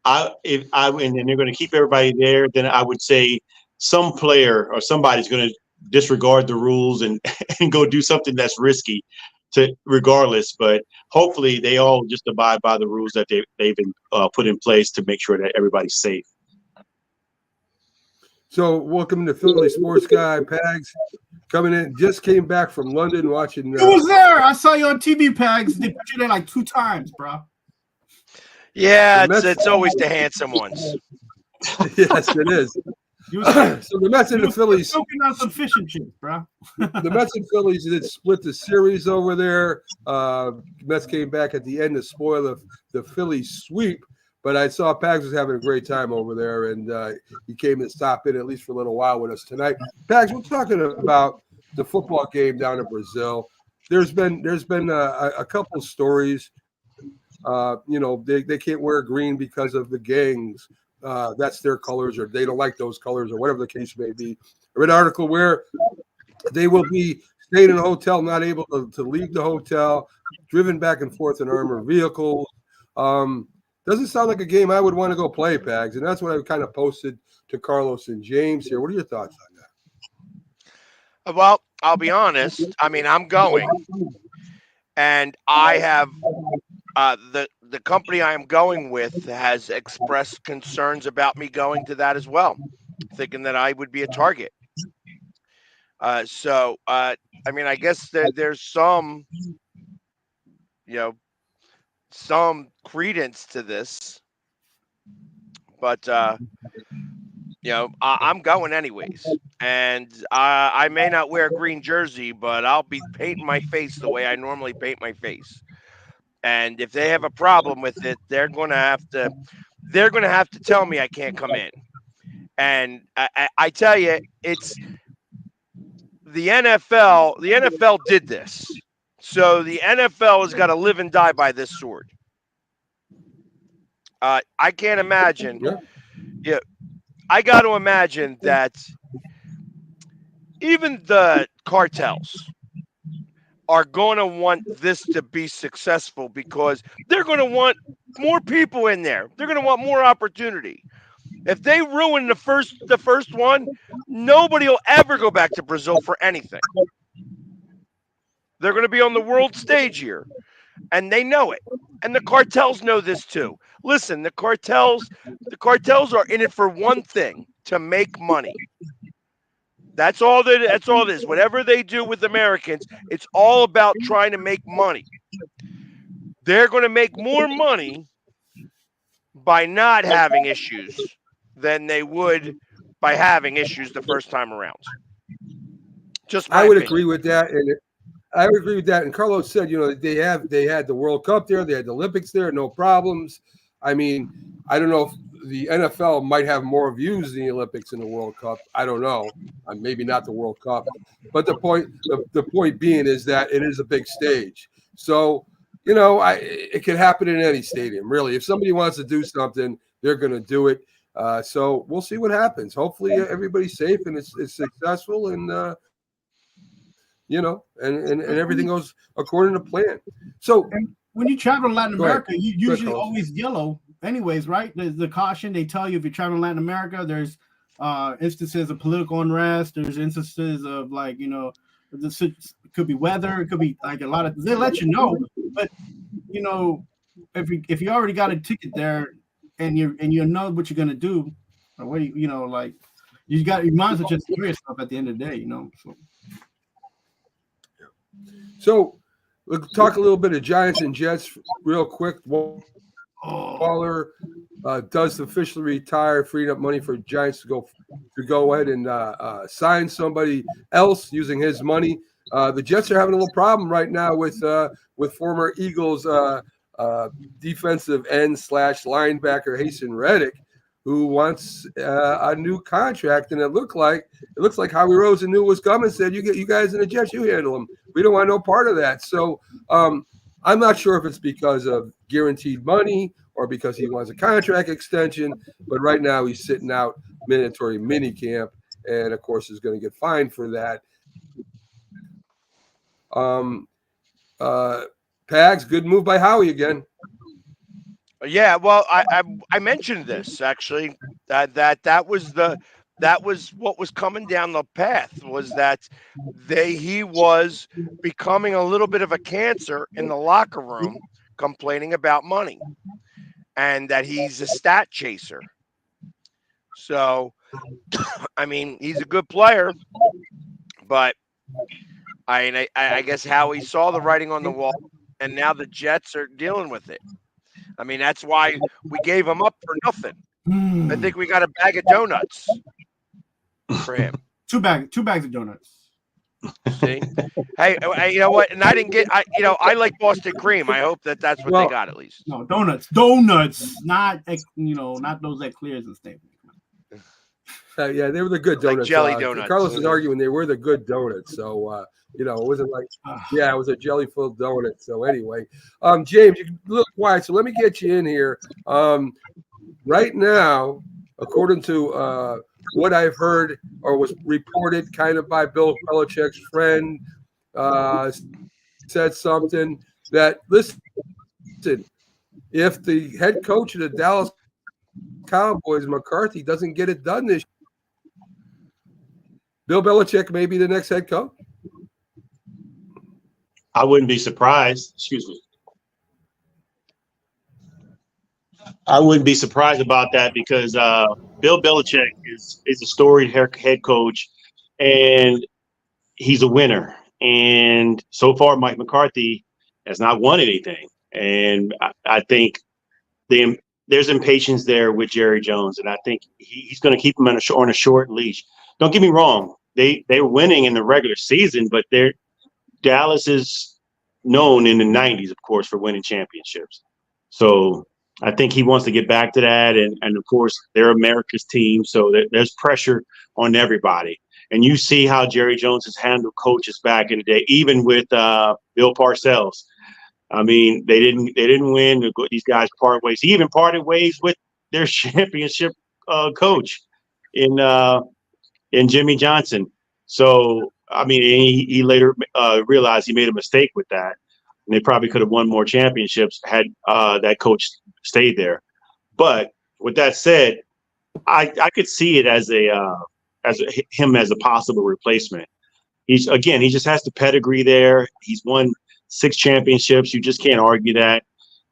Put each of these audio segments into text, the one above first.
and they're going to keep everybody there, then I would say some player or somebody's going to disregard the rules and and go do something that's risky to regardless. But hopefully they all just abide by the rules that they've been put in place to make sure that everybody's safe. So welcome to Philly Sports Guy. Pags coming in, just came back from London watching. Who was there? I saw you on TV, Pags. They put you there like 2 times, bro. Yeah, it's always the handsome ones. Yes, it is. So the Mets and the Phillies smoking on some fish and chips, bro. The Mets and Phillies did split the series over there. Mets came back at the end to spoil the Phillies sweep, but I saw Pags was having a great time over there, and he came to stop in at least for a little while with us tonight. Pags, we're talking about the football game down in Brazil. There's been a couple of stories. They can't wear green because of the gangs. That's their colors, or they don't like those colors, or whatever the case may be. I read an article where they will be staying in a hotel, not able to leave the hotel, driven back and forth in armored vehicles. Doesn't sound like a game I would want to go play, Pags, and that's what I kind of posted to Carlos and James here. What are your thoughts on that? Well, I'll be honest. I mean, I'm going, and I have the company I am going with has expressed concerns about me going to that as well, thinking that I would be a target. I mean, I guess there's some, some credence to this, but I'm going anyways, and I may not wear a green jersey, but I'll be painting my face the way I normally paint my face. And if they have a problem with it, they're going to have to tell me I can't come in. And I tell you, it's the NFL. The NFL did this, so the NFL has got to live and die by this sword. I can't imagine. Yeah, I got to imagine that even the cartels are going to want this to be successful because they're going to want more people in there. They're going to want more opportunity. If they ruin the first one, nobody will ever go back to Brazil for anything. They're going to be on the world stage here, and they know it. And the cartels know this too. Listen, the cartels are in it for one thing: to make money. That's all it is. Whatever they do with Americans, it's all about trying to make money. They're going to make more money by not having issues than they would by having issues the first time around. I would agree with that, and I would agree with that. And Carlos said, they had the World Cup there, they had the Olympics there, no problems. I mean, I don't know if the NFL might have more views in the Olympics and the World Cup. I don't know. Maybe not the World Cup. But the point being is that it is a big stage. So, it can happen in any stadium, really. If somebody wants to do something, they're going to do it. So we'll see what happens. Hopefully everybody's safe and it's successful and, and everything goes according to plan. So when you travel to Latin America, you usually always yellow anyways, right? The caution, they tell you if you're traveling to Latin America, there's instances of political unrest. There's instances of it could be weather. It could be like a lot of, they let you know, but if you already got a ticket there and you know what you're going to do, or what you might as well just do yourself at the end of the day, So we'll talk a little bit of Giants and Jets real quick. Waller does officially retire, freeing up money for Giants to go ahead and sign somebody else using his money. The Jets are having a little problem right now with former Eagles defensive end / linebacker Hasten Reddick, who wants a new contract, and it looks like Howie Roseman knew it was coming. Said, "You guys in the Jets, you handle him. We don't want no part of that." So I'm not sure if it's because of guaranteed money or because he wants a contract extension, but right now he's sitting out mandatory minicamp, and of course is going to get fined for that. Pags, good move by Howie again. Yeah, well, I mentioned this actually that was what was coming down the path was that he was becoming a little bit of a cancer in the locker room, complaining about money, and that he's a stat chaser. So, I mean, he's a good player, but I guess Howie saw the writing on the wall, and now the Jets are dealing with it. I mean, that's why we gave him up for nothing. I think we got a bag of donuts for him. Two bags of donuts. See, hey, you know what? And I didn't get. I like Boston cream. I hope that's what they got at least. No, donuts, not not those eclairs and stuff. Yeah, they were the good donuts. Like jelly donuts. Carlos is arguing they were the good donuts. So, it wasn't like, it was a jelly-filled donut. So anyway, James, you're a little quiet. So let me get you in here. Right now, according to what I've heard or was reported kind of by Bill Belichick's friend, said something that, listen, if the head coach of the Dallas Cowboys, McCarthy, doesn't get it done this year, Bill Belichick may be the next head coach. I wouldn't be surprised. Excuse me. I wouldn't be surprised about that because Bill Belichick is a storied head coach, and he's a winner. And so far, Mike McCarthy has not won anything. And I think there's impatience there with Jerry Jones, and I think he's going to keep him on a short leash. Don't get me wrong; they were winning in the regular season, but Dallas is known in the '90s, of course, for winning championships. So I think he wants to get back to that, and of course, they're America's team, so there's pressure on everybody. And you see how Jerry Jones has handled coaches back in the day, even with Bill Parcells. I mean, they didn't win. These guys part ways. He even parted ways with their championship coach in Jimmy Johnson. So, I mean, he later realized he made a mistake with that, and they probably could have won more championships had that coach stayed there. But with that said, I could see it as him as a possible replacement. He just has the pedigree there. He's won 6 championships. You just can't argue that.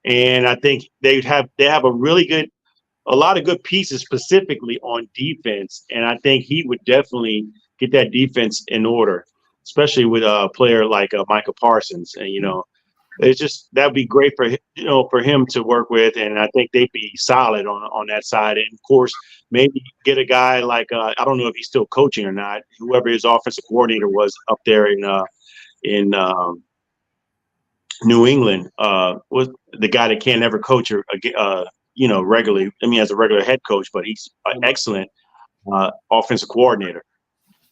And I think they have a lot of good pieces specifically on defense. And I think he would definitely get that defense in order, especially with a player like Micah Parsons. And, that'd be great for him to work with. And I think they'd be solid on that side. And of course, maybe get a guy like, I don't know if he's still coaching or not, whoever his offensive coordinator was up there in New England, was the guy that can't ever coach regularly. I mean, as a regular head coach, but he's an excellent offensive coordinator.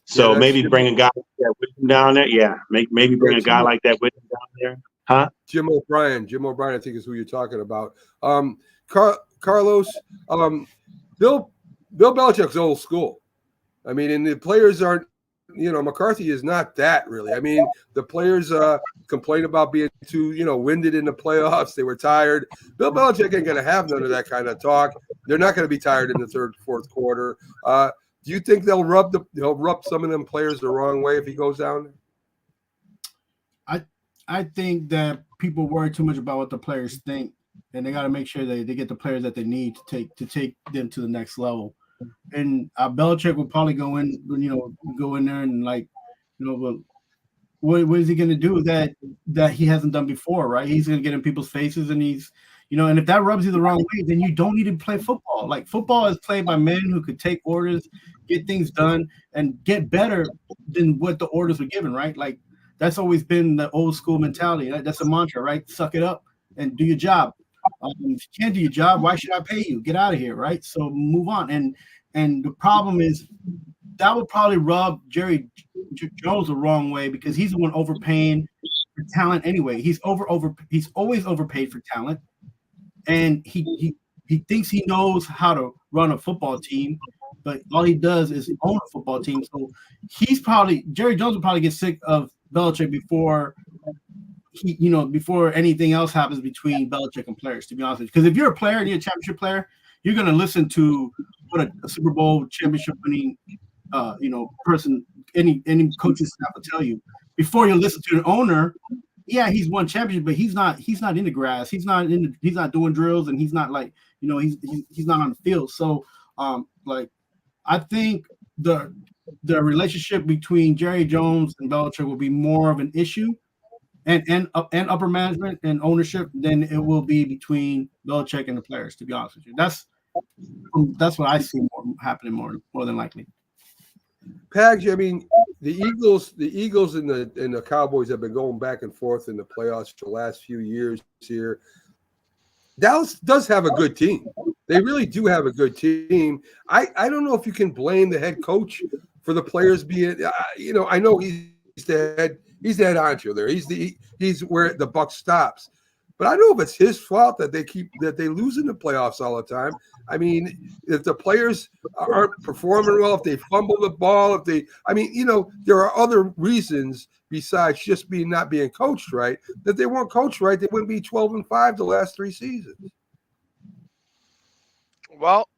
So maybe bring a guy like that with him down there. Yeah, maybe bring a guy like that with him down there. Huh? Jim O'Brien, I think is who you're talking about. Carlos, Bill Belichick's old school. I mean, and the players aren't. McCarthy is not that really. I mean, the players complain about being too, winded in the playoffs. They were tired. Bill Belichick ain't going to have none of that kind of talk. They're not going to be tired in the third, fourth quarter. Do you think they'll rub some of them players the wrong way if he goes down there? I think that people worry too much about what the players think, and they got to make sure they get the players that they need to take them to the next level. And Belichick will probably go in there and what is he going to do that he hasn't done before, right? He's going to get in people's faces, and he's, and if that rubs you the wrong way, then you don't need to play football. Like, football is played by men who could take orders, get things done, and get better than what the orders were given, right? Like, that's always been the old school mentality. That's a mantra, right? Suck it up and do your job. If you can't do your job, why should I pay you? Get out of here, right? So move on. And the problem is that would probably rub Jerry Jones the wrong way because he's the one overpaying for talent anyway. He's always overpaid for talent, and he thinks he knows how to run a football team, but all he does is own a football team. So Jerry Jones will probably get sick of Belichick before before anything else happens between Belichick and players, to be honest with you. Because if you're a player and you're a championship player, you're going to listen to what a Super Bowl championship winning, person, any coaching staff will tell you before you listen to an owner. Yeah, he's won championship, but he's not in the grass. He's not doing drills, and he's not like, he's not on the field. So, I think the relationship between Jerry Jones and Belichick will be more of an issue, and upper management and ownership than it will be between Belichick and the players. To be honest with you, that's what I see happening more than likely. Pags, I mean, the Eagles and the Cowboys have been going back and forth in the playoffs for the last few years here. Dallas does have a good team. They really do have a good team. I don't know if you can blame the head coach for the players being, I know he's the head honcho there. He's where the buck stops. But I don't know if it's his fault that they lose in the playoffs all the time. I mean, if the players aren't performing well, if they fumble the ball, there are other reasons besides just not being coached right. That they weren't coached right, they wouldn't be 12-5 the last 3 seasons. Well,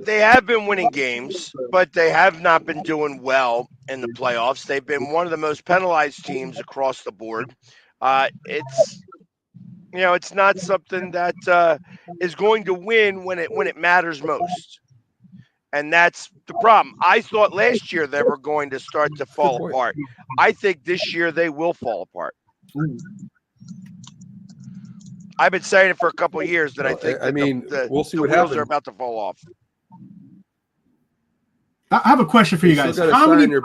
they have been winning games, but they have not been doing well in the playoffs. They've been one of the most penalized teams across the board. It's not something that is going to win when it matters most. And that's the problem. I thought last year they were going to start to fall apart. I think this year they will fall apart. I've been saying it for a couple of years that I think we'll see the what wheels happens. are about to fall off. I have a question for you guys. How many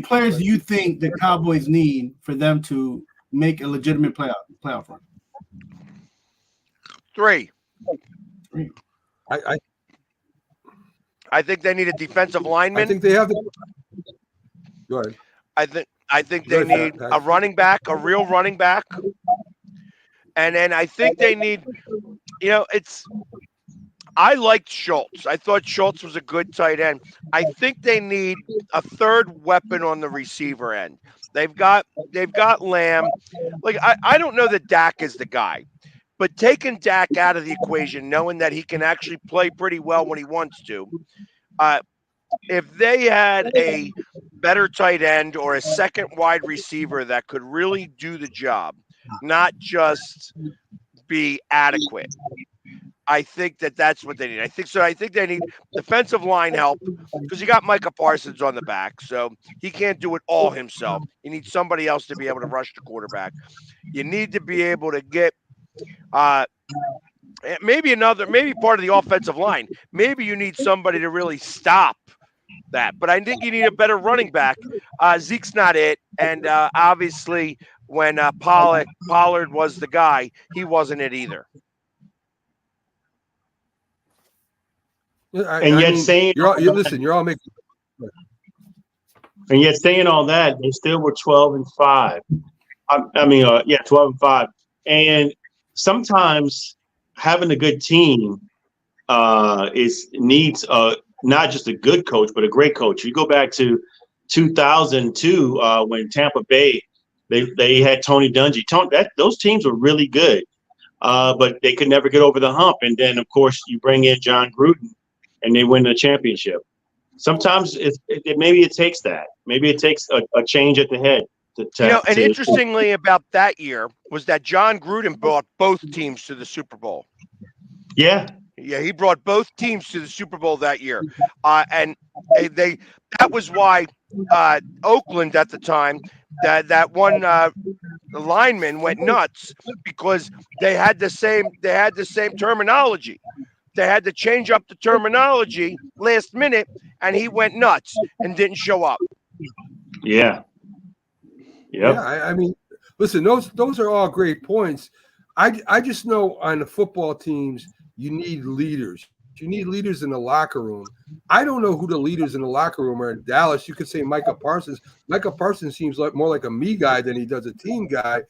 players do you think the Cowboys need for them to make a legitimate playoff run? 3. I think they need a defensive lineman. I think they have the. Go ahead. I think they need a running back, a real running back. And then I think they need, I liked Schultz. I thought Schultz was a good tight end. I think they need a third weapon on the receiver end. They've got Lamb. I don't know that Dak is the guy, but taking Dak out of the equation, knowing that he can actually play pretty well when he wants to, if they had a better tight end or a second wide receiver that could really do the job, not just be adequate, I think that's what they need. I think they need defensive line help because you got Micah Parsons on the back, so he can't do it all himself. You need somebody else to be able to rush the quarterback. You need to be able to get maybe part of the offensive line. Maybe you need somebody to really stop that. But I think you need a better running back. Zeke's not it, and obviously when Pollard was the guy, he wasn't it either. You're all making. And yet saying all that, they still were 12-5. 12-5. And sometimes having a good team needs not just a good coach, but a great coach. You go back to 2002 when Tampa Bay, they had Tony Dungy. Those teams were really good, but they could never get over the hump. And then, of course, you bring in John Gruden, and they win the championship. Sometimes maybe it takes that. Maybe it takes a change at the head. Interestingly about that year was that John Gruden brought both teams to the Super Bowl. Yeah. Yeah, he brought both teams to the Super Bowl that year. And that was why Oakland at the time, that one lineman went nuts because they had the same terminology. They had to change up the terminology last minute, and he went nuts and didn't show up. Yeah. Yep. Yeah, listen, those are all great points. I just know on the football teams, you need leaders. You need leaders in the locker room. I don't know who the leaders in the locker room are in Dallas. You could say Micah Parsons. Micah Parsons seems more like a me guy than he does a team guy.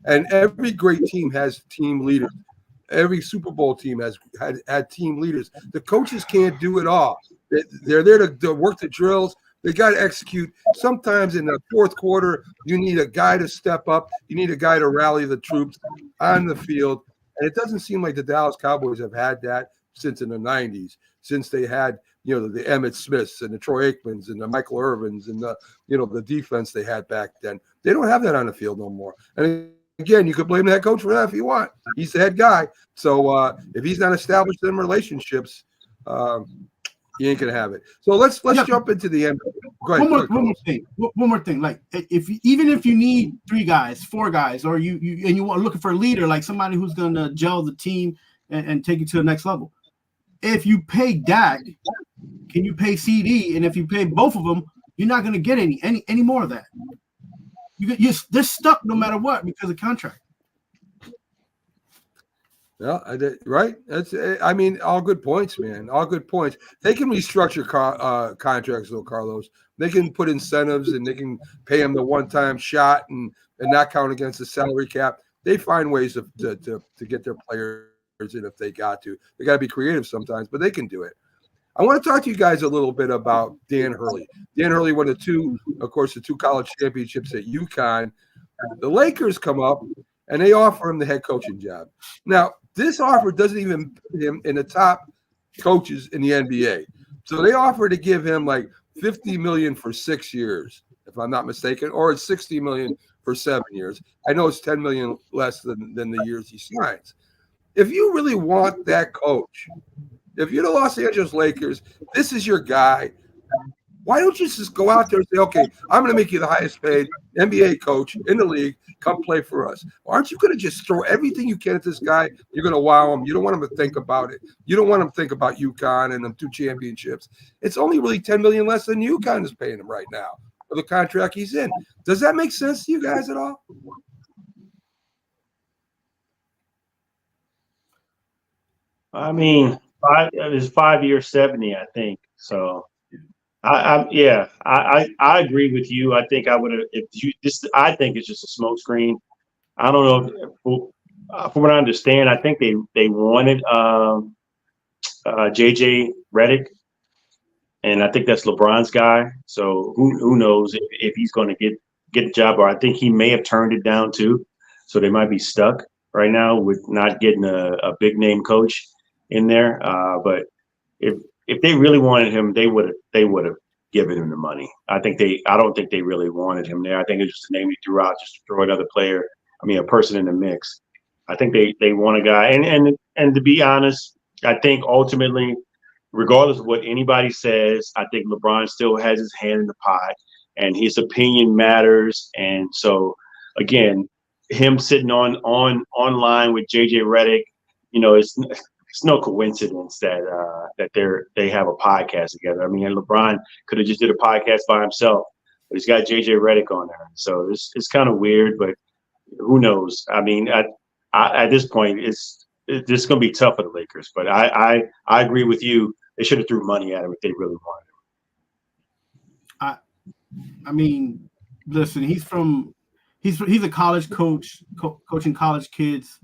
And every great team has team leaders. Every Super Bowl team has had team leaders. The coaches can't do it all. They're there to work the drills. They got to execute. Sometimes in the fourth quarter, you need a guy to step up. You need a guy to rally the troops on the field. And it doesn't seem like the Dallas Cowboys have had that since in the 90s, since they had, the Emmitt Smiths and the Troy Aikmans and the Michael Irvins and the defense they had back then. They don't have that on the field no more. And again, you could blame the head coach for that if you want. He's the head guy. So if he's not established them relationships, he ain't gonna have it. So let's jump into the end. Go ahead. One more thing. Like even if you need 3 guys, 4 guys, or you want looking for a leader, like somebody who's gonna gel the team and take it to the next level. If you pay Dak, can you pay CD? And if you pay both of them, you're not gonna get any more of that. They're stuck no matter what because of contract. Yeah, right. All good points, man. All good points. They can restructure contracts, though, Carlos. They can put incentives and they can pay them the one-time shot and not count against the salary cap. They find ways to get their players in if they got to. They got to be creative sometimes, but they can do it. I want to talk to you guys a little bit about Dan Hurley. Dan Hurley won the two college championships at UConn. The Lakers come up and they offer him the head coaching job. Now, this offer doesn't even put him in the top coaches in the NBA. So they offer to give him like $50 million for 6 years, if I'm not mistaken, or it's $60 million for 7 years. I know it's $10 million less than the years he signs. If you really want that coach, if you're the Los Angeles Lakers, this is your guy. Why don't you just go out there and say, okay, I'm going to make you the highest paid NBA coach in the league. Come play for us. Aren't you going to just throw everything you can at this guy? You're going to wow him. You don't want him to think about it. You don't want him to think about UConn and them 2 championships. It's only really $10 million less than UConn is paying him right now for the contract he's in. Does that make sense to you guys at all? I mean, it's 5 years, 70, I think. So, I agree with you. I think I would have. I think it's just a smokescreen. I don't know. From what I understand, I think they wanted JJ Redick, and I think that's LeBron's guy. So who knows if he's going to get the job, or I think he may have turned it down too. So they might be stuck right now with not getting a big name coach in there. But if they really wanted him, they would have given him the money. I don't think they really wanted him there. I think it's just a name he threw out just to throw another a person in the mix. I think they want a guy. And to be honest, I think ultimately, regardless of what anybody says, I think LeBron still has his hand in the pot and his opinion matters. And so again, him sitting online with JJ Redick, it's no coincidence that they have a podcast together. I mean, and LeBron could have just did a podcast by himself, but he's got JJ Redick on there. So it's kind of weird, but who knows? I mean, at this point, this is going to be tough for the Lakers. But I agree with you. They should have threw money at him if they really wanted him. I mean, listen, he's a college coach, coaching college kids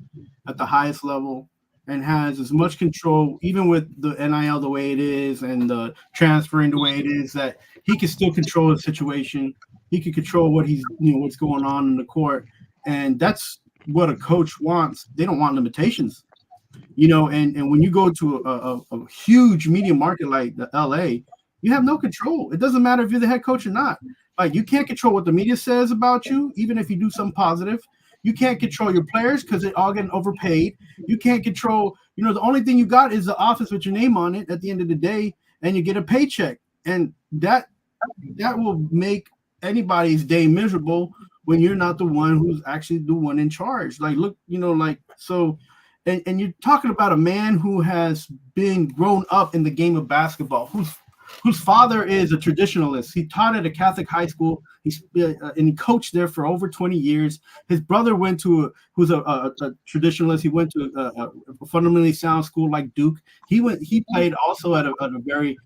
at the highest level, and has as much control, even with the NIL the way it is and the transferring the way it is, that he can still control the situation. He can control what's going on in the court, and that's what a coach wants. They don't want limitations, And when you go to a huge media market like the LA, you have no control. It doesn't matter if you're the head coach or not. Like, you can't control what the media says about you, even if you do something positive. You can't control your players because they're all getting overpaid. You can't control, the only thing you got is the office with your name on it at the end of the day, and you get a paycheck. And that will make anybody's day miserable when you're not the one who's actually the one in charge. Like, look, so, and you're talking about a man who has been grown up in the game of basketball, whose father is a traditionalist. He taught at a Catholic high school. And he coached there for over 20 years. His brother who's a traditionalist. He went to a fundamentally sound school like Duke. He played also at a very,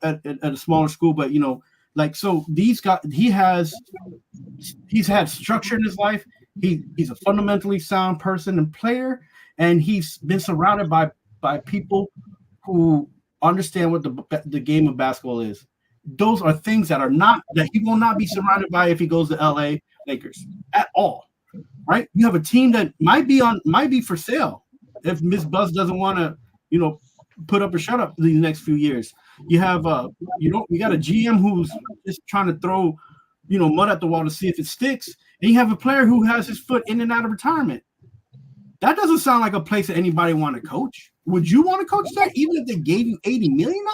at a smaller school, but so these guys, he's had structure in his life. He's a fundamentally sound person and player, and he's been surrounded by people who understand what the game of basketball is. Those are things that he will not be surrounded by if he goes to LA Lakers at all. Right? You have a team that might be for sale if Miss Buzz doesn't want to, put up or shut up these next few years. You have you got a GM who's just trying to throw, mud at the wall to see if it sticks, and you have a player who has his foot in and out of retirement. That doesn't sound like a place that anybody want to coach. Would you want to coach that, even if they gave you $80 million?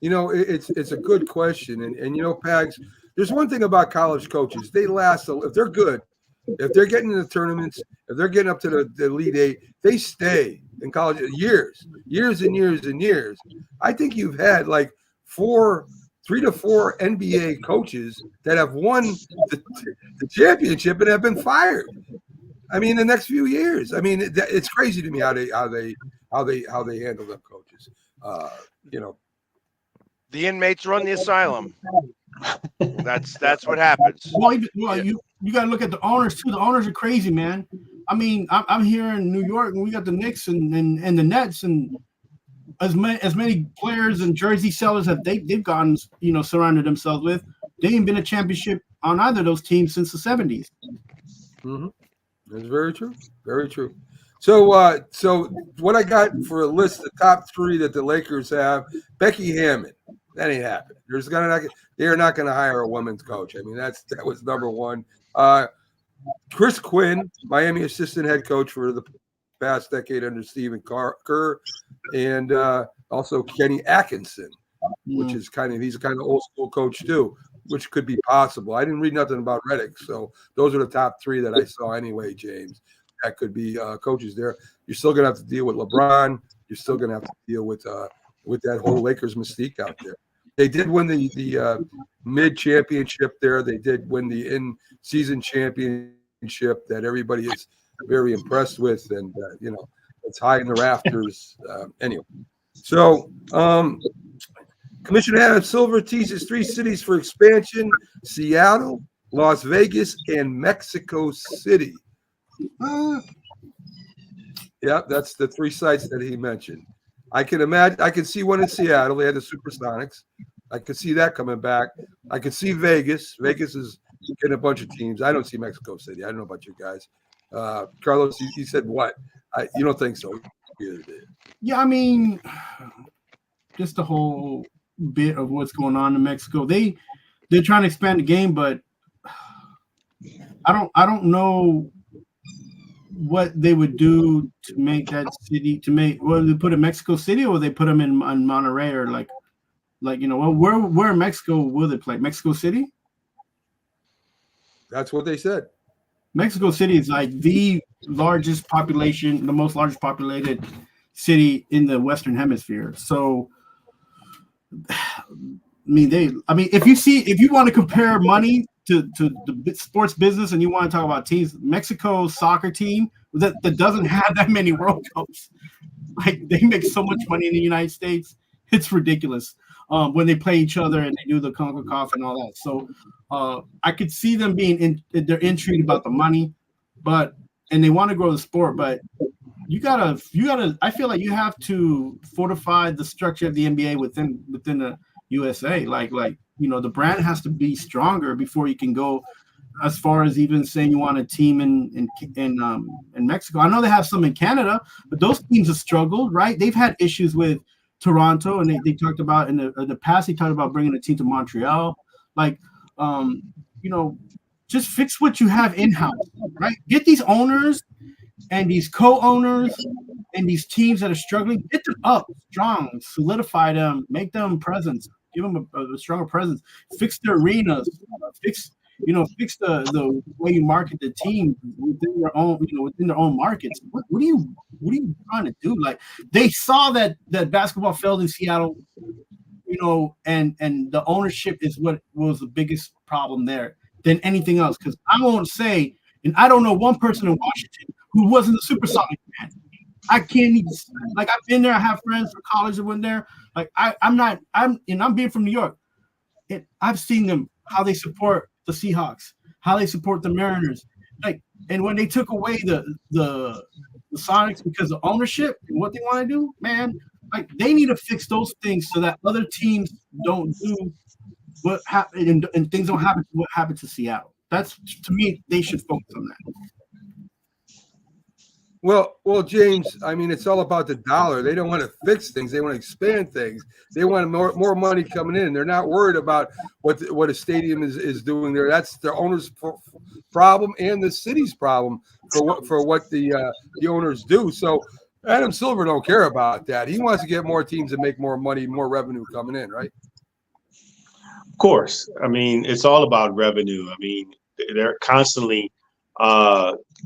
It's a good question, and Pags, there's one thing about college coaches: they last. If they're good, if they're getting in the tournaments, if they're getting up to the Elite Eight, they stay in college years and years and years. I think you've had like 3 to 4 NBA coaches that have won the championship and have been fired. I mean, the next few years. I mean, it's crazy to me how they handle them coaches. The inmates run the asylum. That's what happens. Well, you got to look at the owners too. The owners are crazy, man. I mean, I'm here in New York, and we got the Knicks and the Nets, and as many players and jersey sellers that they've gotten, surrounded themselves with. They ain't been a championship on either of those teams since the 70s. Mm-hmm. That's very true. Very true. So, what I got for a list, the top 3 that the Lakers have: Becky Hammon. That ain't happening. They are not going to hire a women's coach. I mean, that was number 1. Chris Quinn, Miami assistant head coach for the past decade under Stephen Kerr, and also Kenny Atkinson, which is he's a kind of old school coach too, which could be possible. I didn't read nothing about Reddick, so those are the top 3 that I saw anyway, James. That could be coaches there. You're still going to have to deal with LeBron. You're still going to have to deal with that whole Lakers mystique out there. They did win the mid championship there. They did win the in-season championship that everybody is very impressed with, and it's high in the rafters. Anyway, so Commissioner Adam Silver teases 3 cities for expansion: Seattle, Las Vegas, and Mexico City. Yeah, that's the 3 sites that he mentioned. I can imagine. I can see one in Seattle. They had the Supersonics. I could see that coming back. I could see Vegas. Vegas is getting a bunch of teams. I don't see Mexico City. I don't know about you guys. Carlos, you said what? You don't think so? Yeah, I mean, just the whole bit of what's going on in Mexico. They're trying to expand the game, but I don't know what they would do to make that city whether they put in Mexico City or they put them in Monterrey or like where in Mexico will they play? Mexico City? That's what they said. Mexico City is like the most largest populated city in the Western Hemisphere. So, if you want to compare money to the sports business and you want to talk about teams, Mexico's soccer team that doesn't have that many World Cups, like they make so much money in the United States, it's ridiculous. When they play each other and they do the CONCACAF and all that. So I could see them they're intrigued about the money, and they want to grow the sport, but you gotta, I feel like you have to fortify the structure of the NBA within the USA. Like, the brand has to be stronger before you can go as far as even saying you want a team in Mexico. I know they have some in Canada, but those teams have struggled, right? They've had issues with Toronto, and they talked about in the past. He talked about bringing a team to Montreal. Just fix what you have in house, right? Get these owners and these co-owners and these teams that are struggling, get them up strong, solidify them, make them presence, give them a stronger presence, fix the arenas, fix the way you market the team within their own markets. What are you trying to do? Like, they saw that basketball failed in Seattle, and the ownership is what was the biggest problem there than anything else. Because I won't say, and I don't know one person in Washington who wasn't a Supersonic fan. I can't even, I've been there. I have friends from college that went there. I'm being from New York. I've seen them, how they support the Seahawks, how they support the Mariners. And when they took away the Sonics because of ownership and what they want to do, man, Like they need to fix those things so that other teams don't do what happened and things don't happen to what happened to Seattle. That's, to me, they should focus on that. Well, James, I mean, it's all about the dollar. They don't want to fix things. They want to expand things. They want more money coming in. They're not worried about what a stadium is doing there. That's the owner's problem and the city's problem for what the owners do. So Adam Silver don't care about that. He wants to get more teams and make more money, more revenue coming in, right? Of course. I mean, it's all about revenue. I mean, they're constantly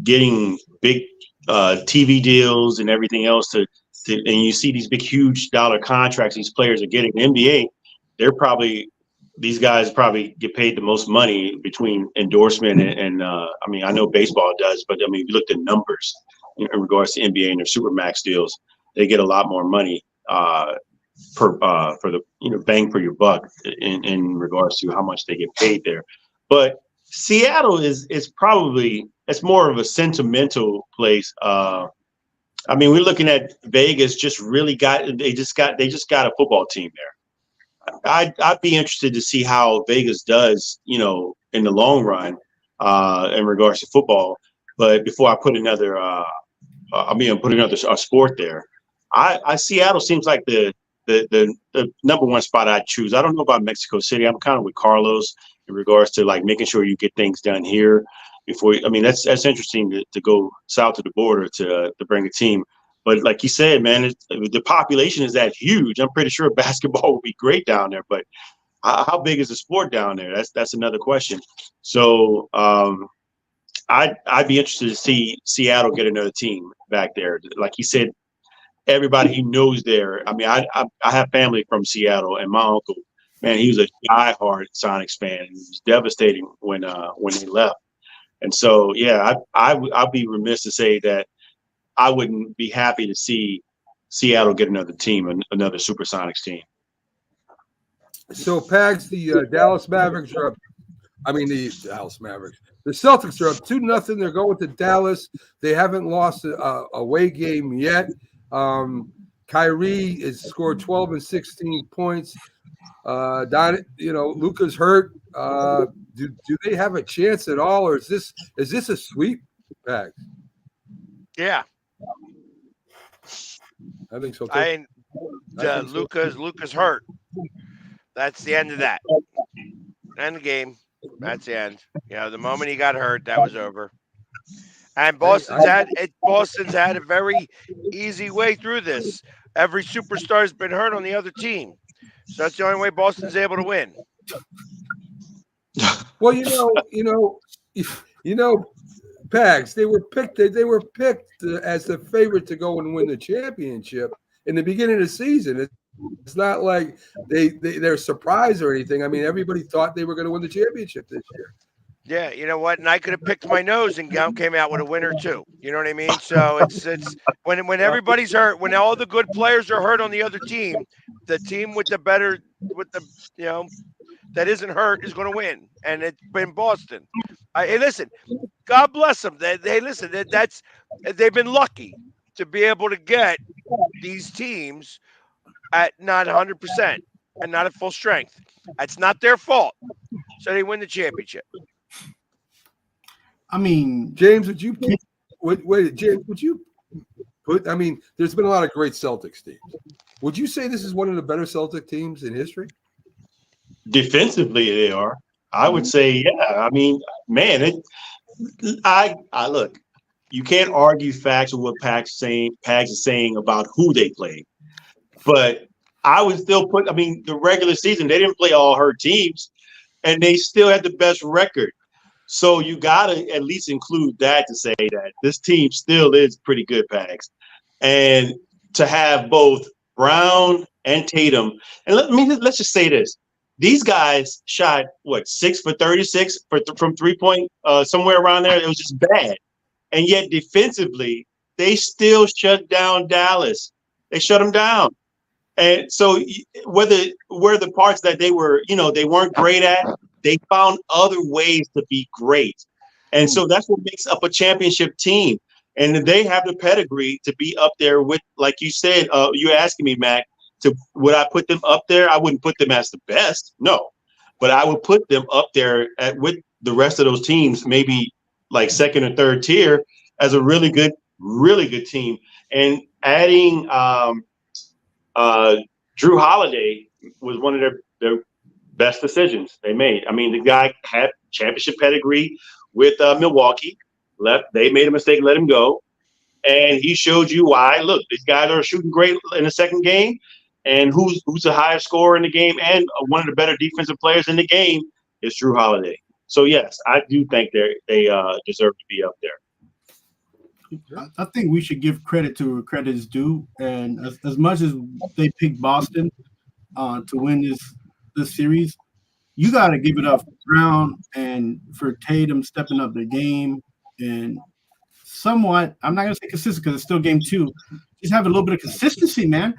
getting big TV deals and everything else and you see these big, huge dollar contracts these players are getting. The NBA, these guys probably get paid the most money between endorsement and I mean, I know baseball does, but I mean, if you looked at numbers in regards to NBA and their Supermax deals, they get a lot more money for the bang for your buck in regards to how much they get paid there. But Seattle is probably, it's more of a sentimental place. I mean, we're looking at Vegas they just got a football team there. I'd be interested to see how Vegas does, in the long run in regards to football. But before I put another sport there, Seattle seems like the number one spot I'd choose. I don't know about Mexico City. I'm kind of with Carlos in regards to like making sure you get things done here before. I mean, that's interesting to go south of the border to bring a team. But like you said, man, the population is that huge. I'm pretty sure basketball would be great down there. But how big is the sport down there? That's another question. So I'd be interested to see Seattle get another team back there. Like he said, everybody he knows there. I mean, I have family from Seattle, and my uncle, man, he was a diehard Sonics fan. It was devastating when they left. And so, yeah, I'd be remiss to say that I wouldn't be happy to see Seattle get another team, another Supersonics team. So, Pags, the Dallas Mavericks are up. I mean, the Dallas Mavericks. The Celtics are up 2-0. They're going to Dallas. They haven't lost a away game yet. Kyrie has scored 12 and 16 points. Luka's hurt. Do they have a chance at all, or is this a sweep, Pags? Yeah, I think so too. Luka's hurt. That's the end of that. End of the game. That's the end. The moment he got hurt, that was over. And Boston's had a very easy way through this. Every superstar's been hurt on the other team, so that's the only way Boston's able to win. Well, Pags, they were picked as the favorite to go and win the championship in the beginning of the season. It's not like they're surprised or anything. I mean, everybody thought they were going to win the championship this year. Yeah, you know what? And I could have picked my nose and came out with a winner too. You know what I mean? So it's when everybody's hurt, when all the good players are hurt on the other team, the team that isn't hurt is going to win, and it's been Boston. Hey, listen, God bless them. They've been lucky to be able to get these teams at not 100% and not at full strength. That's not their fault. So they win the championship. I mean, James, would you put? I mean, there's been a lot of great Celtics teams. Would you say this is one of the better Celtic teams in history? Defensively, they are. I would say, yeah. I mean, man, I look. You can't argue facts with what Pags is saying about who they played, but I would still put. I mean, the regular season they didn't play all hurt teams, and they still had the best record. So you got to at least include that to say that this team still is pretty good, Pags. And to have both Brown and Tatum, and let's just say this. These guys shot, 6 for 36 from 3-point, somewhere around there. It was just bad. And yet defensively, they still shut down Dallas. They shut them down. And so were the parts that they weren't great at, they found other ways to be great. And so that's what makes up a championship team. And they have the pedigree to be up there with, like you said, you're asking me, Mac, would I put them up there? I wouldn't put them as the best, no, but I would put them up there with the rest of those teams, maybe like second or third tier, as a really good team. And adding Drew Holiday was one of their best decisions they made. I mean, the guy had championship pedigree with Milwaukee. They made a mistake, let him go. And he showed you why. Look, these guys are shooting great in the second game. And who's the highest scorer in the game and one of the better defensive players in the game is Drew Holiday. So, yes, I do think they deserve to be up there. I think we should give credit to where credit is due. And as much as they picked Boston to win this series, you got to give it up for Brown and for Tatum stepping up the game and somewhat, I'm not going to say consistent because it's still game 2, just have a little bit of consistency, man.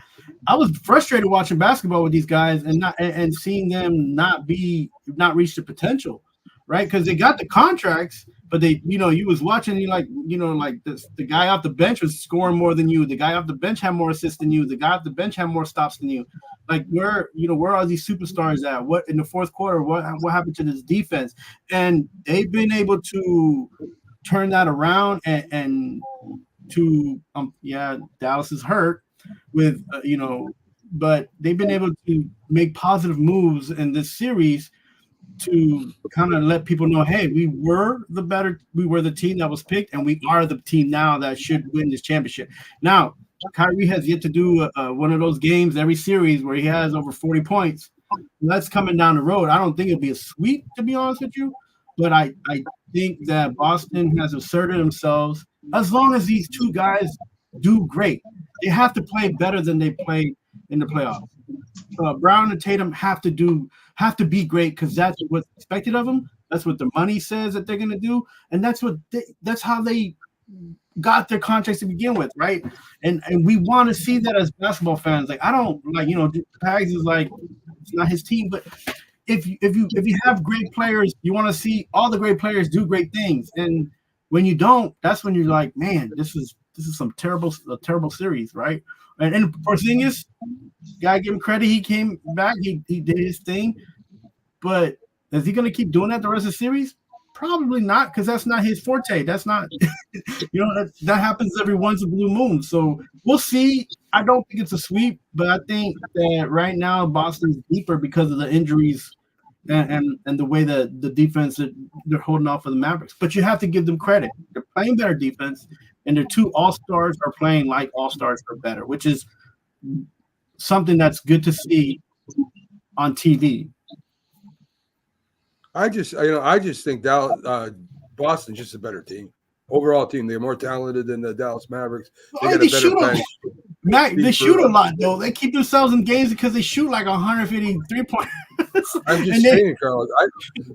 I was frustrated watching basketball with these guys and seeing them not reach the potential, right? Because they got the contracts, but they, you was watching, the guy off the bench was scoring more than you. The guy off the bench had more assists than you. The guy off the bench had more stops than you. Like where are these superstars at? What in the fourth quarter? What happened to this defense? And they've been able to turn that around and to Dallas is hurt with but they've been able to make positive moves in this series to kind of let people know, hey, we were the team that was picked, and we are the team now that should win this championship. Now, Kyrie has yet to do one of those games every series where he has over 40 points. That's coming down the road. I don't think it'll be a sweep, to be honest with you, but I think that Boston has asserted themselves. As long as these two guys do great, they have to play better than they play in the playoffs. Brown and Tatum have to be great because that's what's expected of them. That's what the money says that they're going to do, and that's how they got their contracts to begin with, right? And we want to see that as basketball fans. Like I don't Pags is like it's not his team, but if you have great players, you want to see all the great players do great things, and when you don't, that's when you're like, man, this is a terrible series, right? And Porzingis, gotta give him credit. He came back, he did his thing, but is he gonna keep doing that the rest of the series? Probably not, because that's not his forte. That's not, that happens every once in a blue moon. So we'll see. I don't think it's a sweep, but I think that right now Boston's deeper because of the injuries and the way that the defense they're holding off for the Mavericks. But you have to give them credit. They're playing better defense, and their two all-stars are playing like all-stars or better, which is something that's good to see on TV. I just think Boston's just a better team. Overall team, they're more talented than the Dallas Mavericks. They got a better bench. They shoot a lot though. They keep themselves in games because they shoot like 153 points. I'm just saying, Carlos.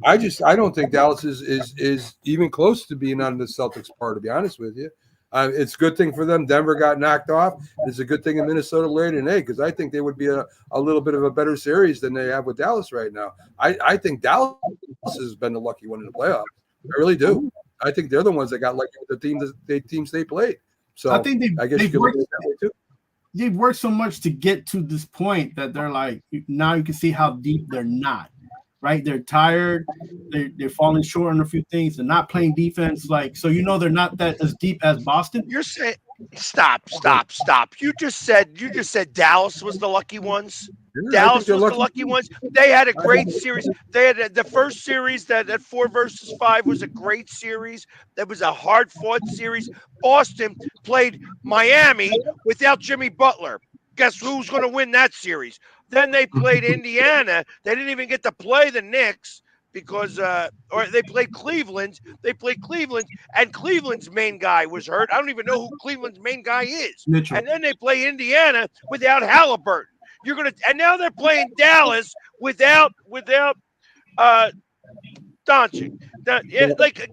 I don't think Dallas is even close to being on the Celtics part. To be honest with you, it's a good thing for them. Denver got knocked off. It's a good thing in Minnesota laid an egg because I think they would be a little bit of a better series than they have with Dallas right now. I think Dallas has been the lucky one in the playoffs. I really do. I think they're the ones that got lucky with the teams they played. So I think I guess you could look at it that way too. They've worked so much to get to this point that they're like, now you can see how deep they're not, right? They're tired. They're falling short on a few things. They're not playing defense. So they're not that as deep as Boston. You're saying stop. You just said Dallas was the lucky ones. Yeah, Dallas was the lucky ones. They had a great series. They had the first series that 4 versus 5 was a great series. That was a hard-fought series. Boston played Miami without Jimmy Butler. Guess who's going to win that series? Then they played Indiana. They didn't even get to play the Knicks because or they played Cleveland. They played Cleveland, and Cleveland's main guy was hurt. I don't even know who Cleveland's main guy is. Mitchell. And then they play Indiana without Halliburton. And now they're playing Dallas without Doncic.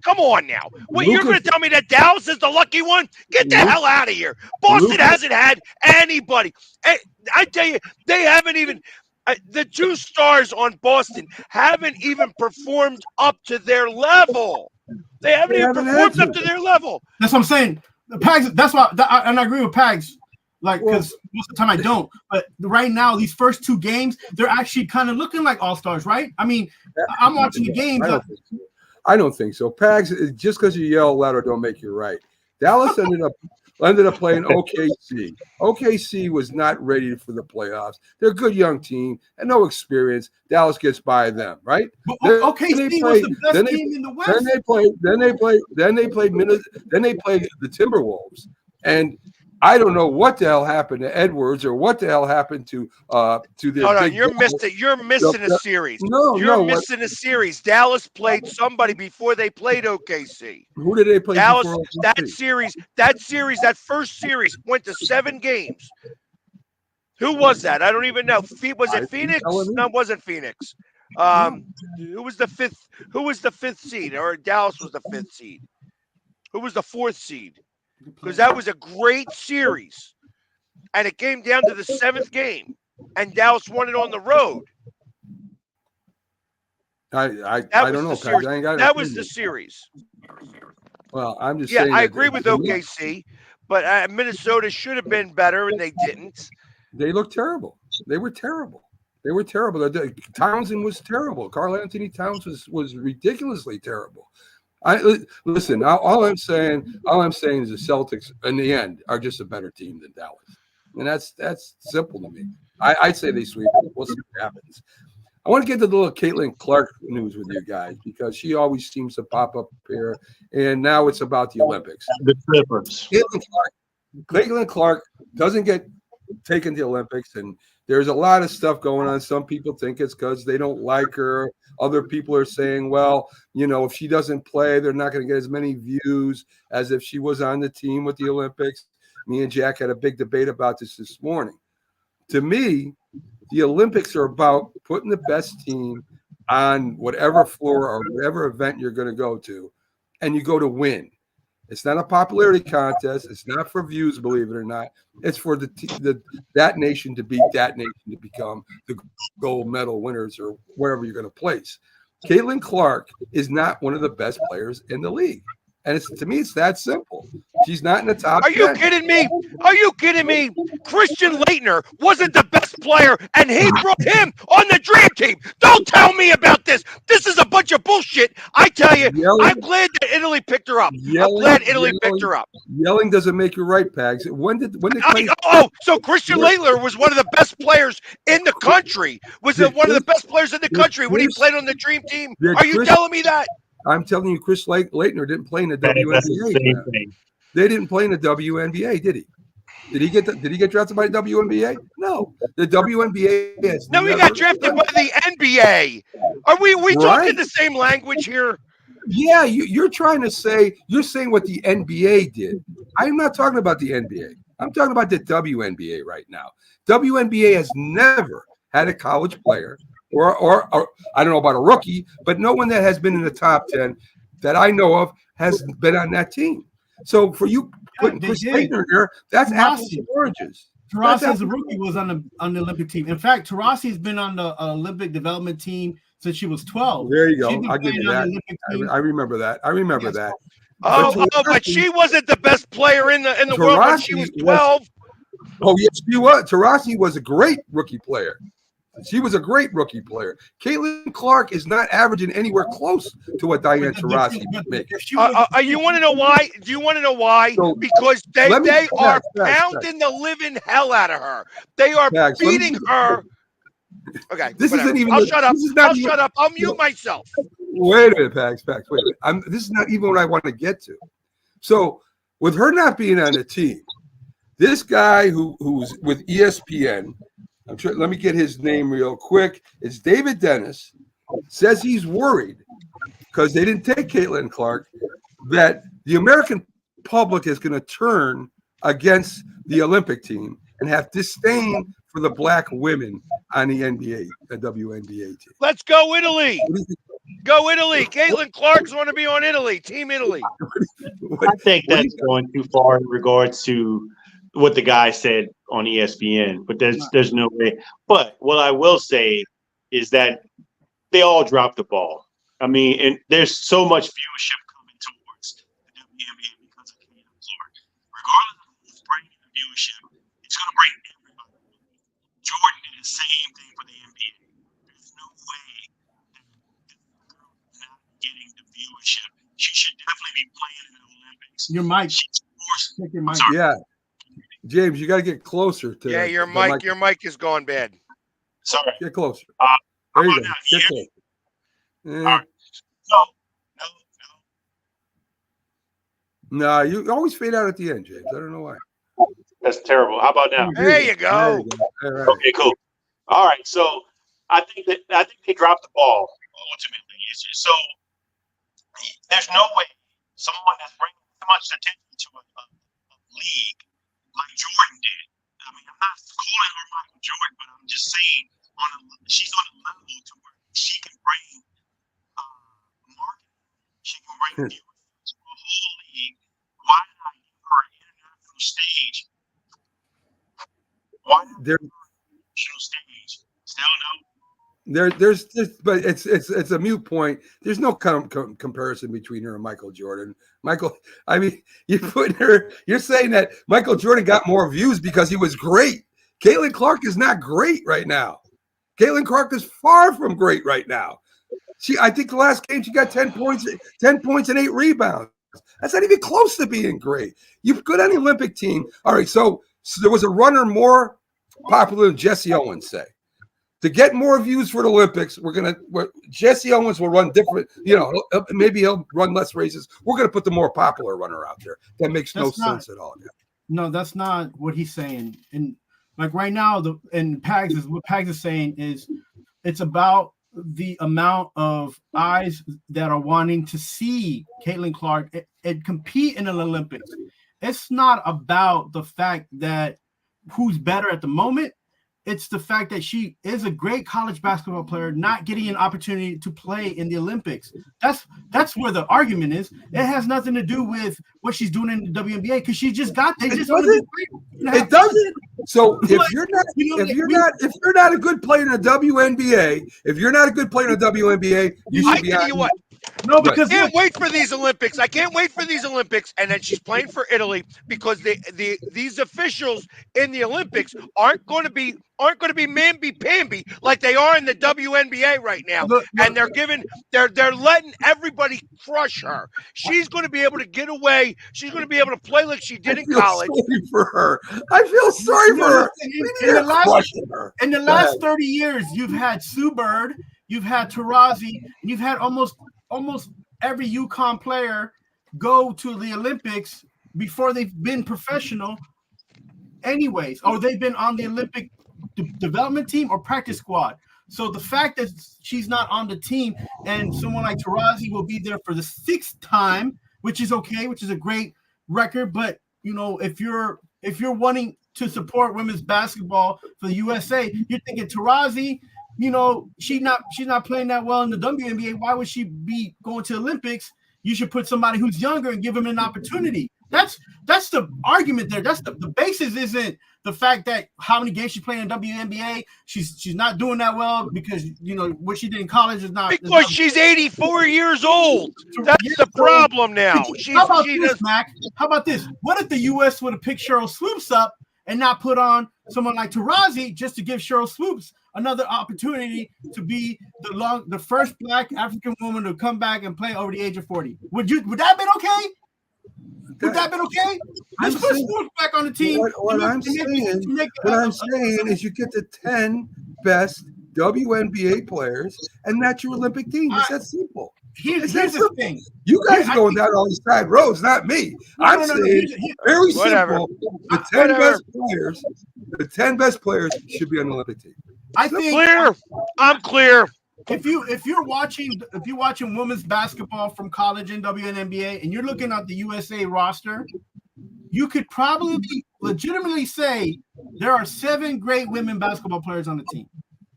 Come on now. You're going to tell me that Dallas is the lucky one? Get the hell out of here. Boston hasn't had anybody. I tell you, they haven't even the 2 stars on Boston haven't even performed up to their level. They haven't even performed up to their level. That's what I'm saying. Pags. That's why, and I agree with Pags. Like, because most of the time I don't. But right now, these first two games, they're actually kind of looking like all-stars, right? I mean, I'm watching the games. I don't think so. Pags, just because you yell louder don't make you right. Dallas ended up playing OKC. OKC was not ready for the playoffs. They're a good young team and no experience. Dallas gets by them, right? But OKC was the best team in the West. Then they played the Timberwolves. And I don't know what the hell happened to Edwards or what the hell happened to their. Hold on, you're missing a series. You're missing a series. Dallas played somebody before they played OKC. Who did they play? Dallas. That first series went to 7 games. Who was that? I don't even know. Was it Phoenix? No, it wasn't Phoenix. Who was the fifth? Who was the 5th seed? Or Dallas was the 5th seed? Who was the 4th seed? Because that was a great series, and it came down to the 7th game, and Dallas won it on the road. I don't know. That was the series. Well, I'm just saying. I agree with OKC, but Minnesota should have been better, and they didn't. They looked terrible. They were terrible. Townsend was terrible. Karl Anthony Towns was ridiculously terrible. Listen. All I'm saying is the Celtics in the end are just a better team than Dallas, and that's simple to me. I'd say they sweep it. We'll see what happens. I want to get to the little Caitlin Clark news with you guys because she always seems to pop up here, and now it's about the Olympics. The Clippers. Caitlin Clark doesn't get taken to the Olympics, and there's a lot of stuff going on. Some people think it's because they don't like her. Other people are saying, well, if she doesn't play, they're not going to get as many views as if she was on the team with the Olympics. Me and Jack had a big debate about this morning. To me, the Olympics are about putting the best team on whatever floor or whatever event you're going to go to, and you go to win. It's not a popularity contest. It's not for views, believe it or not. It's for that nation to beat that nation to become the gold medal winners or wherever you're going to place. Caitlin Clark is not one of the best players in the league. And to me, it's that simple. She's not in the top 10. Are you kidding me? Are you kidding me? Christian Laettner wasn't the best player, and he brought him on the dream team. Don't tell me about this. This is a bunch of bullshit. I tell you, I'm glad that Italy picked her up. Picked her up. Yelling doesn't make you right, Pags. When did so Christian Laettner was one of the best players in the country. One of the best players in the country when he played on the dream team. Are you telling me that? I'm telling you, Chris Laettner didn't play in the WNBA. They didn't play in the WNBA, did he? Did he get drafted by the WNBA? No. The WNBA has he got drafted by the NBA. Are we talking the same language here? Yeah, you're saying what the NBA did. I'm not talking about the NBA. I'm talking about the WNBA right now. WNBA has never had a college player or I don't know about a rookie, but no one that has been in the top 10 that I know of has been on that team. So for you putting Chris Laettner here, that's apples and oranges. Taurasi as a rookie was on the Olympic team. In fact, Taurasi's been on the Olympic development team since she was 12. There you go. I'll give you that. I remember that. That. But she wasn't the best player in the world when she was 12. Yes, she was. Taurasi was a great rookie player. She was a great rookie player. Caitlin Clark is not averaging anywhere close to what Diana Taurasi makes. You want to know why? Do you want to know why? Because they are pounding the living hell out of her. They are beating her. Okay, this isn't even. I'll shut up. I'll mute myself. Wait a minute, Pags. Wait a minute. This is not even what I want to get to. So, with her not being on the team, this guy who's with ESPN. Let me get his name real quick. It's David Dennis. Says he's worried because they didn't take Caitlin Clark that the American public is going to turn against the Olympic team and have disdain for the black women on the WNBA team. Let's go Italy. Go Italy. Caitlin Clark's want to be on Italy. Team Italy. I think that's going too far in regards to what the guy said on ESPN, but there's no way. But what I will say is that they all dropped the ball. I mean, and there's so much viewership coming towards the WNBA because of Caitlin Clark. viewership, it's going to bring everybody. Jordan did the same thing for the NBA. There's no way that this girl is not getting the viewership. She should definitely be playing in the Olympics. Your mic. She's forced. Check your mic. Yeah, James, you got to get closer to. Yeah, your mic is going bad. Sorry. Get closer. How There you about go. now? Get Yeah. closer. All right. No. No, you always fade out at the end, James. I don't know why. That's terrible. How about now? There you go. All right. Okay, cool. All right, so I think they dropped the ball ultimately. It's just, so there's no way someone that's bringing so much attention to a league like Jordan did. I mean, I'm not calling her Michael Jordan, but I'm just saying she's on a level to where she can bring marketing, she can bring viewers to a whole league. Why not give her an international stage? Why not There, international stage? Still no. there's but it's a mute point. There's no comparison between her and Michael Jordan. I mean, you're saying that Michael Jordan got more views because he was great. Caitlin Clark is not great right now. Caitlin Clark is far from great right now. I think the last game she got 10 points and 8 rebounds. That's not even close to being great. You've got an Olympic team. All right, so there was a runner more popular than Jesse Owens, say. To get more views for the Olympics, Jesse Owens will run different, maybe he'll run less races. We're going to put the more popular runner out there. That makes no sense at all. No, that's not what he's saying. And like right now, what Pags is saying is it's about the amount of eyes that are wanting to see Caitlin Clark and compete in an Olympics. It's not about the fact that who's better at the moment. It's the fact that she is a great college basketball player, not getting an opportunity to play in the Olympics. That's where the argument is. It has nothing to do with what she's doing in the WNBA because she just got there. It doesn't. So if you're not a good player in the WNBA, you should be out. No, because I can't wait for these Olympics. I can't wait for these Olympics. And then she's playing for Italy because these officials in the Olympics aren't going to be mamby-pamby like they are in the WNBA right now. And they're letting everybody crush her. She's going to be able to get away. She's going to be able to play like she did in college. Sorry for her. I feel sorry for her. In the last 30 years, you've had Sue Bird, you've had Taurasi, and you've had almost every UConn player go to the Olympics before they've been professional anyways, or they've been on the Olympic development team or practice squad. So the fact that she's not on the team and someone like Taurasi will be there for the 6th time, which is okay, which is a great record. But, if you're wanting to support women's basketball for the USA, you're thinking Taurasi, she's not playing that well in the WNBA. Why would she be going to the Olympics? You should put somebody who's younger and give them an opportunity. That's the argument there. That's the basis isn't the fact that how many games she's playing in WNBA. She's not doing that well because what she did in college is not because she's 84 years old. That's the problem now. How about this, Mac? How about this? What if the U.S. would have picked Cheryl Swoops up and not put on someone like Taurasi just to give Cheryl Swoops another opportunity to be the first Black African woman to come back and play over the age of 40? Would that have been okay? Would that have been okay? Let's put Swoops back on the team. What I'm saying is you get the 10 best WNBA players, and that's your Olympic team. It's that simple. Here's the thing. You guys are going down all these side roads, not me. I'm saying very simple. The 10 best players should be on the Olympic team. I think clear. I'm clear. If you're watching women's basketball from college and WNBA and you're looking at the USA roster, you could probably legitimately say there are 7 great women basketball players on the team.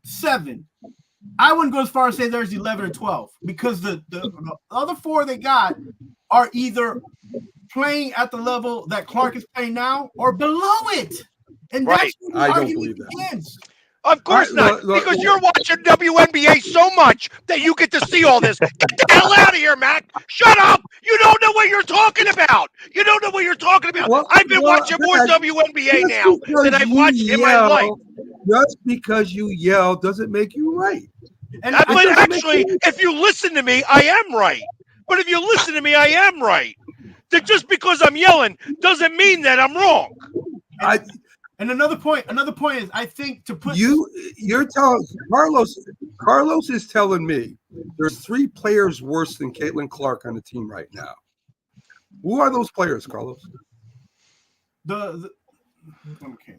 7. I wouldn't go as far as say there's 11 or 12 because the other 4 they got are either playing at the level that Clark is playing now or below it. And right. that's I don't believe that. begins. Of course not, because you're watching WNBA so much that you get to see all this. Get the hell out of here, Mac. Shut up. You don't know what you're talking about. You don't know what you're talking about. I've been watching more WNBA now than I've watched in my life. Just because you yell doesn't make you right. But actually, if you listen to me, I am right. But if you listen to me, I am right. That just because I'm yelling doesn't mean that I'm wrong. And another point is, I think to put you're telling Carlos is telling me there's 3 players worse than Caitlin Clark on the team right now. Who are those players, Carlos? Okay.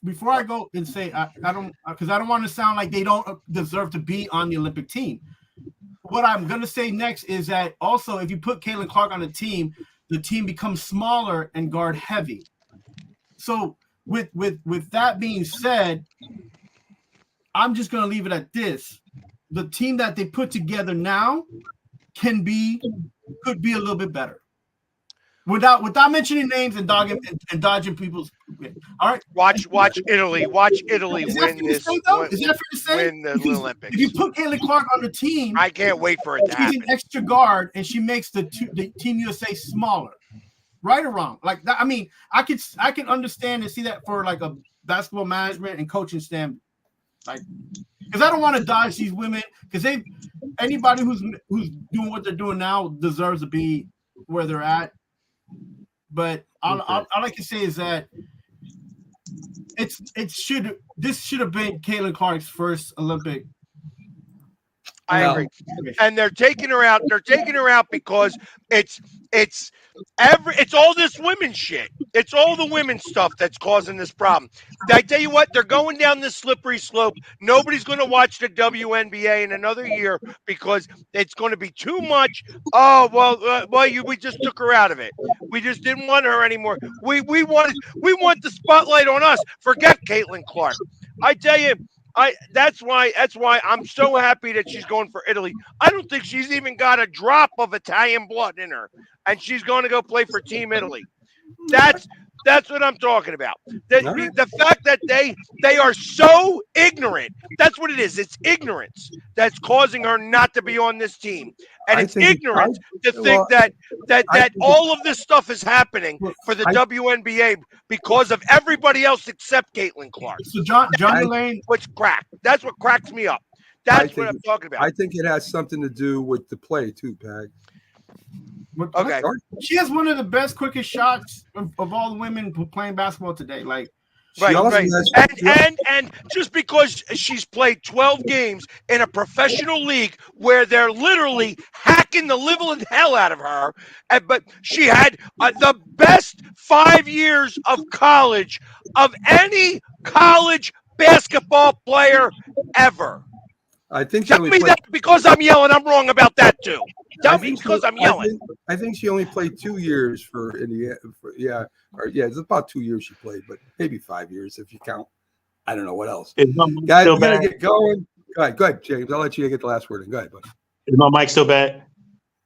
Before I go and say I don't, because I don't want to sound like they don't deserve to be on the Olympic team. What I'm gonna say next is that also if you put Caitlin Clark on the team becomes smaller and guard heavy. So with that being said, I'm just gonna leave it at this. The team that they put together now could be a little bit better. Without mentioning names and dodging people's. All right. Watch Italy. Watch Italy win this. Is that fair to say? Win the Olympics. If you put Caitlin Clark on the team, I can't wait for it to happen. She's an extra guard, and she makes the Team USA smaller. Right or wrong? Like that. I mean, I can understand and see that for like a basketball management and coaching standpoint. Like, because I don't want to dodge these women, because anybody who's doing what they're doing now deserves to be where they're at. But all I can say is that this should have been Caitlin Clark's first Olympic. I agree. And they're taking her out. They're taking her out because it's all this women shit. It's all the women stuff that's causing this problem. I tell you what, they're going down this slippery slope. Nobody's going to watch the WNBA in another year because it's going to be too much. Oh we just took her out of it. We just didn't want her anymore. We want the spotlight on us. Forget Caitlin Clark. I tell you. That's why I'm so happy that she's going for Italy. I don't think she's even got a drop of Italian blood in her, and she's going to go play for Team Italy. That's what I'm talking about. The fact that they are so ignorant. That's what it is. It's ignorance that's causing her not to be on this team. And it's ignorant to think that all of this stuff is happening for the WNBA because of everybody else except Caitlin Clark. So John Delaney, what's crack? That's what cracks me up. That's what I'm talking about. I think it has something to do with the play too, Pag. Okay. She has one of the best, quickest shots of all the women playing basketball today. Like, right. And just because she's played 12 games in a professional league where they're literally hacking the living hell out of her, but she had the best 5 years of college of any college basketball player ever. I think tell me that because I'm yelling. I'm wrong about that too. Tell me because I'm yelling. I think she only played 2 years for Indiana. It's about 2 years she played, but maybe 5 years if you count. I don't know what else. Guys, we gotta get going. Go ahead, James. I'll let you get the last word in. Go ahead, buddy. Is my mic still bad?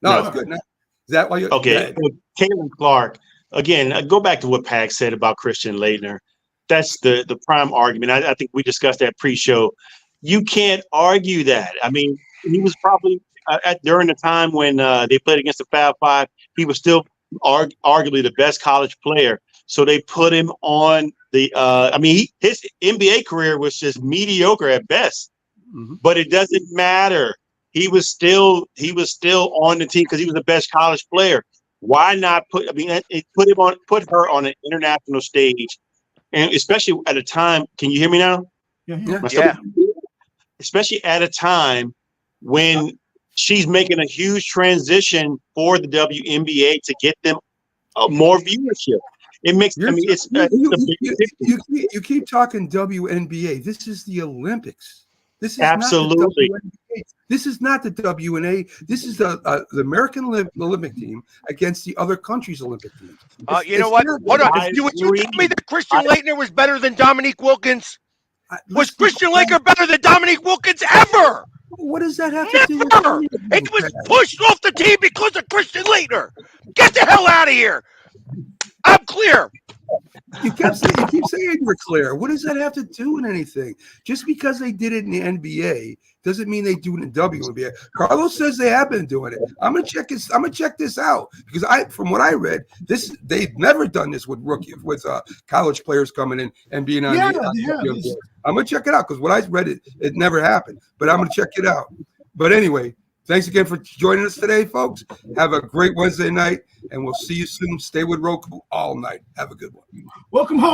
No, it's good. Is that why you? Okay. Caitlin Clark. Again, go back to what Pag said about Christian Laettner. That's the prime argument. I think we discussed that pre-show. You can't argue that. I mean, he was probably during the time when they played against the Fab Five, he was still arguably the best college player. So they put him on the. His NBA career was just mediocre at best, but it doesn't matter. He was still on the team because he was the best college player. Why not put her on an international stage, and especially at a time. Can you hear me now? Yeah. Especially at a time when she's making a huge transition for the WNBA to get them more viewership. It makes. You keep talking WNBA. This is the Olympics. This is absolutely. Not the WNBA. This is not the WNA. This is the American Olympic team against the other countries' Olympic teams. You know what? Hold on. Would you tell me that Christian Laettner was better than Dominique Wilkins? Was Christian Laettner better than Dominique Wilkins ever? What does that have to do with Never. It was pushed off the team because of Christian Laettner. Get the hell out of here. I'm clear. You keep saying you're clear. What does that have to do with anything? Just because they did it in the NBA doesn't mean they do it in WNBA. Carlos says they have been doing it. I'm gonna check this out because from what I read, they've never done this with college players coming in and being on. The I'm gonna check it out because what I read it never happened. But I'm gonna check it out. But anyway. Thanks again for joining us today, folks. Have a great Wednesday night, and we'll see you soon. Stay with Roku all night. Have a good one. Welcome home.